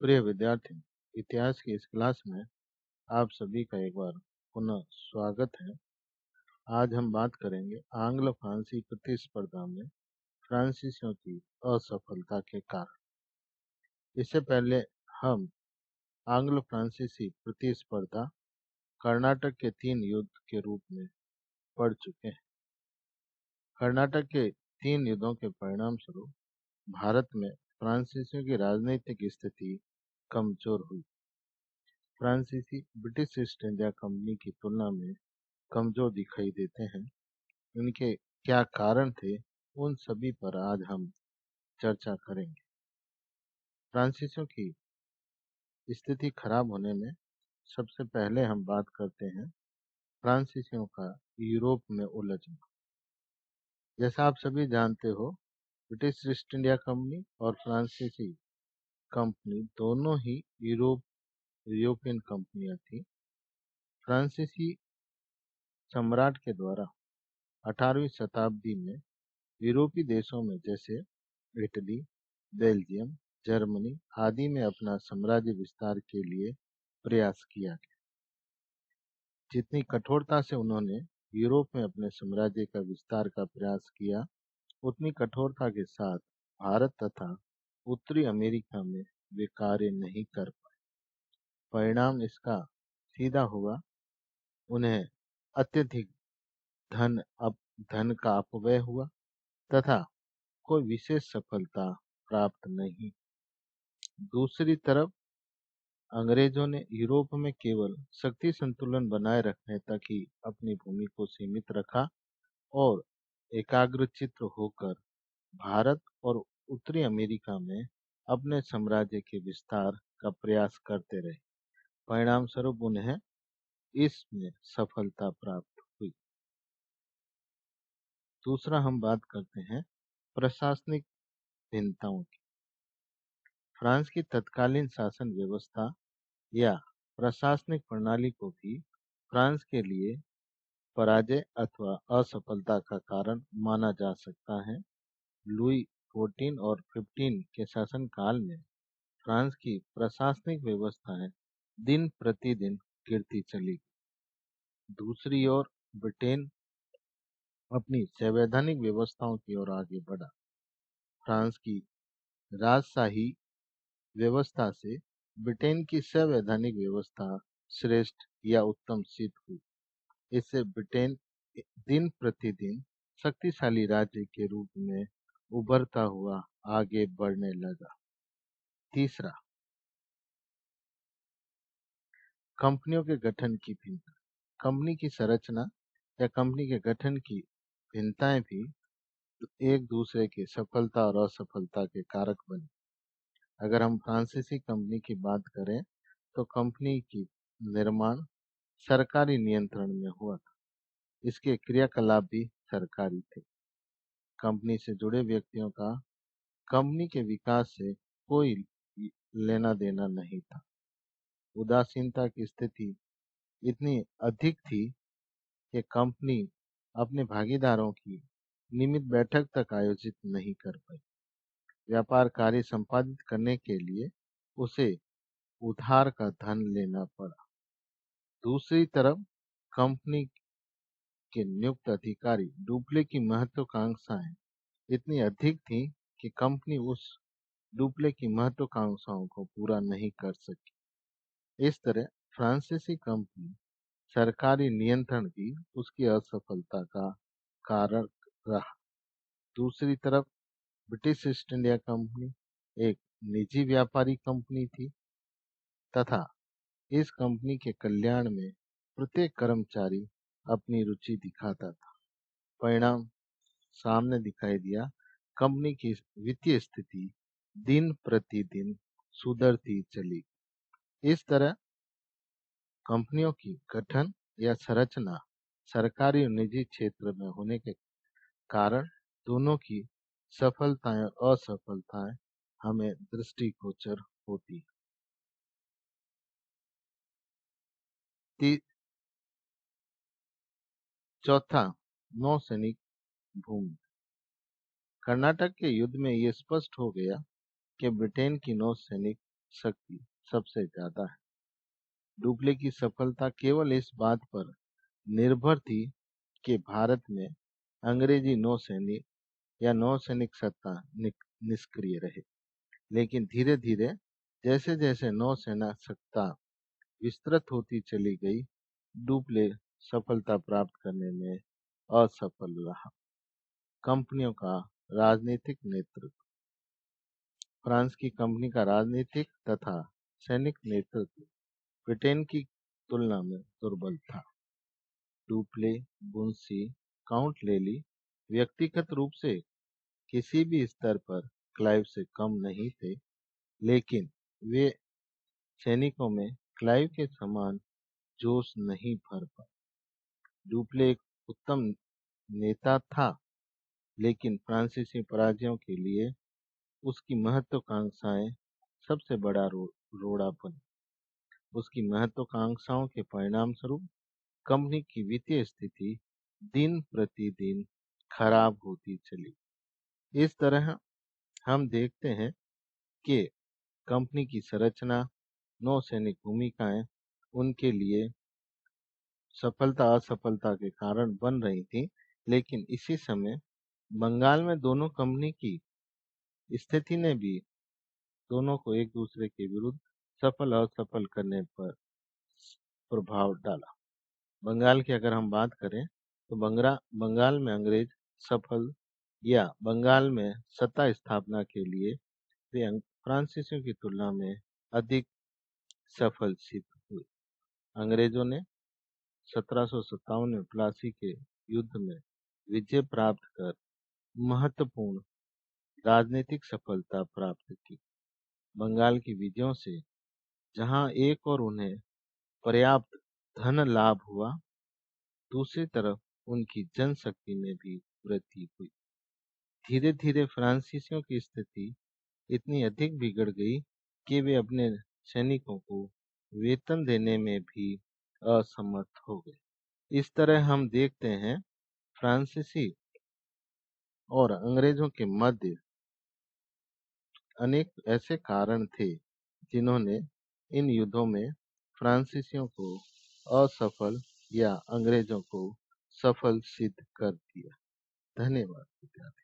प्रिय विद्यार्थी, इतिहास की इस क्लास में आप सभी का एक बार पुनः स्वागत है। आज हम बात करेंगे आंग्ल फ्रांसी प्रतिस्पर्धा में फ्रांसीसियों की असफलता के कारण। इससे पहले हम आंग्ल फ्रांसीसी प्रतिस्पर्धा कर्नाटक के 3 युद्ध के रूप में पढ़ चुके हैं। कर्नाटक के 3 युद्धों के परिणाम स्वरूप भारत में फ्रांसीसियों की राजनीतिक स्थिति कमजोर हुई। फ्रांसीसी ब्रिटिश ईस्ट इंडिया कंपनी की तुलना में कमजोर दिखाई देते हैं। इनके क्या कारण थे, उन सभी पर आज हम चर्चा करेंगे। फ्रांसीसियों की स्थिति खराब होने में सबसे पहले हम बात करते हैं फ्रांसीसियों का यूरोप में उलझना। जैसा आप सभी जानते हो, ब्रिटिश ईस्ट इंडिया कंपनी और फ्रांसीसी कंपनी दोनों ही यूरोपियन कंपनियां थी। फ्रांसीसी सम्राट के द्वारा 18वीं शताब्दी में यूरोपीय देशों में जैसे इटली, बेल्जियम, जर्मनी आदि में अपना साम्राज्य विस्तार के लिए प्रयास किया गया। जितनी कठोरता से उन्होंने यूरोप में अपने साम्राज्य का विस्तार का प्रयास किया, उतनी कठोरता के साथ भारत तथा उत्तरी अमेरिका में वे कार्य नहीं कर पाए। परिणाम इसका सीधा हुआ, उन्हें अत्यधिक धन का अपव्यय हुआ तथा कोई विशेष सफलता प्राप्त नहीं। दूसरी तरफ अंग्रेजों ने यूरोप में केवल शक्ति संतुलन बनाए रखने तक ही अपनी भूमि को सीमित रखा और एकाग्रचित्त होकर भारत और उत्तरी अमेरिका में अपने साम्राज्य के विस्तार का प्रयास करते रहे। परिणाम स्वरूप उन्हें इसमें सफलता प्राप्त हुई। दूसरा हम बात करते हैं प्रशासनिक भिन्नताओं की। फ्रांस की तत्कालीन शासन व्यवस्था या प्रशासनिक प्रणाली को भी फ्रांस के लिए पराजय अथवा असफलता का कारण माना जा सकता है। लुई 14 और 15 के शासनकाल में फ्रांस की प्रशासनिक व्यवस्थाएं दिन प्रतिदिन गिरती चली। दूसरी ओर ब्रिटेन अपनी संवैधानिक व्यवस्थाओं की ओर आगे बढ़ा। फ्रांस की राजशाही व्यवस्था से ब्रिटेन की संवैधानिक व्यवस्था श्रेष्ठ या उत्तम सिद्ध हुई। इससे ब्रिटेन दिन प्रतिदिन शक्तिशाली राज्य के रूप में उभरता हुआ आगे बढ़ने लगा। तीसरा, कंपनियों के गठन की भिन्नता। कंपनी की संरचना या कंपनी के गठन की भिन्नताएं भी एक दूसरे की सफलता और असफलता के कारक बने। अगर हम फ्रांसीसी कंपनी की बात करें तो कंपनी की निर्माण सरकारी नियंत्रण में हुआ था। इसके क्रियाकलाप भी सरकारी थे। कंपनी से जुड़े व्यक्तियों का कंपनी के विकास से कोई लेना देना नहीं था। उदासीनता की स्थिति इतनी अधिक थी कि कंपनी अपने भागीदारों की नियमित बैठक तक आयोजित नहीं कर पाई। व्यापार कार्य संपादित करने के लिए उसे उधार का धन लेना पड़ा। दूसरी तरफ कंपनी के नियुक्त अधिकारी डुप्ले की महत्वाकांक्षाएं इतनी अधिक थी कि कंपनी उस डुप्ले की महत्वाकांक्षाओं को पूरा नहीं कर सकी। इस तरह फ्रांसीसी कंपनी सरकारी नियंत्रण भी उसकी असफलता का कारण रहा। दूसरी तरफ ब्रिटिश ईस्ट इंडिया कंपनी एक निजी व्यापारी कंपनी थी तथा इस कंपनी के कल्याण में प्रत्येक कर्मचारी अपनी रुचि दिखाता था। परिणाम सामने दिखाई दिया, कंपनी की वित्तीय स्थिति दिन प्रतिदिन सुधरती चली। इस तरह कंपनियों की गठन या संरचना सरकारी और निजी क्षेत्र में होने के कारण दोनों की सफलताएं और असफलताएं हमें दृष्टिगोचर होती है। चौथा, नौसैनिक भूमि। कर्नाटक के युद्ध में ये स्पष्ट हो गया कि ब्रिटेन की नौसैनिक शक्ति सबसे ज्यादा है। डुप्ले की सफलता केवल इस बात पर निर्भर थी कि भारत में अंग्रेजी नौसैनिक या नौसैनिक सत्ता निष्क्रिय रहे। लेकिन धीरे धीरे जैसे जैसे नौसेना सत्ता विस्तृत होती चली गई, डुप्ले सफलता प्राप्त करने में असफल रहा। कंपनियों का राजनीतिक नेतृत्व। फ्रांस की कंपनी का राजनीतिक तथा सैनिक नेतृत्व ब्रिटेन की तुलना में दुर्बल था। डुप्ले, बुनसी, काउंट लेली व्यक्तिगत रूप से किसी भी स्तर पर क्लाइव से कम नहीं थे, लेकिन वे सैनिकों में क्लाइव के समान जोश नहीं भर पाए। डुप्ले एक उत्तम नेता था, लेकिन फ्रांसीसी पराजयों के लिए उसकी महत्वाकांक्षाएं सबसे बड़ा रोड़ा बनी। उसकी महत्वाकांक्षाओं के परिणाम स्वरूप कंपनी की वित्तीय स्थिति दिन प्रतिदिन खराब होती चली। इस तरह हम देखते हैं कि कंपनी की संरचना, नौसैनिक भूमिकाएं उनके लिए सफलता असफलता के कारण बन रही थी, लेकिन इसी समय बंगाल में दोनों कंपनी की स्थिति ने भी दोनों को एक दूसरे के विरुद्ध सफल और असफल करने पर प्रभाव डाला। बंगाल की अगर हम बात करें तो बंगाल में अंग्रेज सफल या बंगाल में सत्ता स्थापना के लिए वे फ्रांसीसियों की तुलना में अधिक सफल सिद्ध हुए। अंग्रेजों ने 1757 में प्लासी के युद्ध में विजय प्राप्त कर महत्वपूर्ण राजनीतिक सफलता प्राप्त की। बंगाल की विजयों से जहां एक और उन्हें पर्याप्त धन लाभ हुआ, दूसरी तरफ उनकी जनशक्ति में भी वृद्धि हुई। धीरे धीरे फ्रांसीसियों की स्थिति इतनी अधिक बिगड़ गई कि वे अपने सैनिकों को वेतन देने में भी असमर्थ हो गए। इस तरह हम देखते हैं फ्रांसीसी और अंग्रेजों के मध्य अनेक ऐसे कारण थे जिन्होंने इन युद्धों में फ्रांसीसियों को असफल या अंग्रेजों को सफल सिद्ध कर दिया। धन्यवाद।